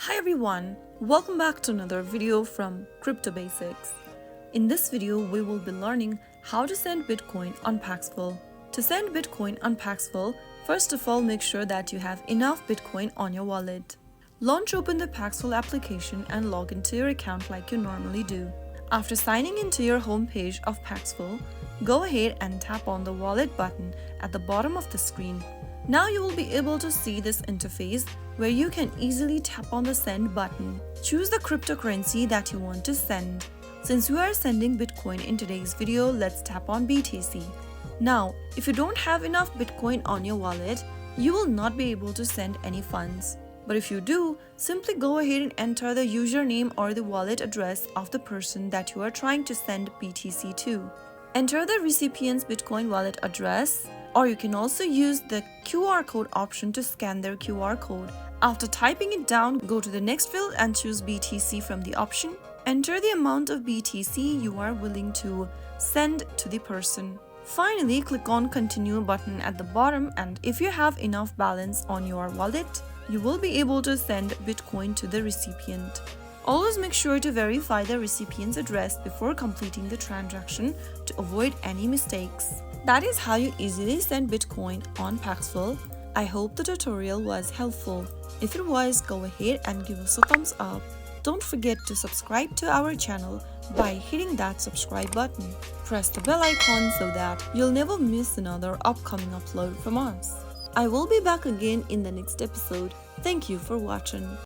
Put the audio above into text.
Hi everyone, welcome back to another video from Crypto Basics. In this video, we will be learning how to send Bitcoin on Paxful. To send Bitcoin on Paxful, first of all make sure that you have enough Bitcoin on your wallet. Launch open the Paxful application and log into your account like you normally do. After signing into your home page of Paxful, go ahead and tap on the wallet button at the bottom of the screen. Now you will be able to see this interface where you can easily tap on the send button. Choose the cryptocurrency that you want to send. Since we are sending Bitcoin in today's video, let's tap on BTC. Now, if you don't have enough Bitcoin on your wallet, you will not be able to send any funds. But if you do, simply go ahead and enter the username or the wallet address of the person that you are trying to send BTC to. Enter the recipient's Bitcoin wallet address, or you can also use the QR code option to scan their QR code. After typing it down, go to the next field and choose BTC from the option. Enter the amount of BTC you are willing to send to the person. Finally, click on Continue button at the bottom, and if you have enough balance on your wallet, you will be able to send Bitcoin to the recipient. Always make sure to verify the recipient's address before completing the transaction to avoid any mistakes. That is how you easily send Bitcoin on Paxful. I hope the tutorial was helpful. If it was, go ahead and give us a thumbs up. Don't forget to subscribe to our channel by hitting that subscribe button. Press the bell icon so that you'll never miss another upcoming upload from us. I will be back again in the next episode. Thank you for watching.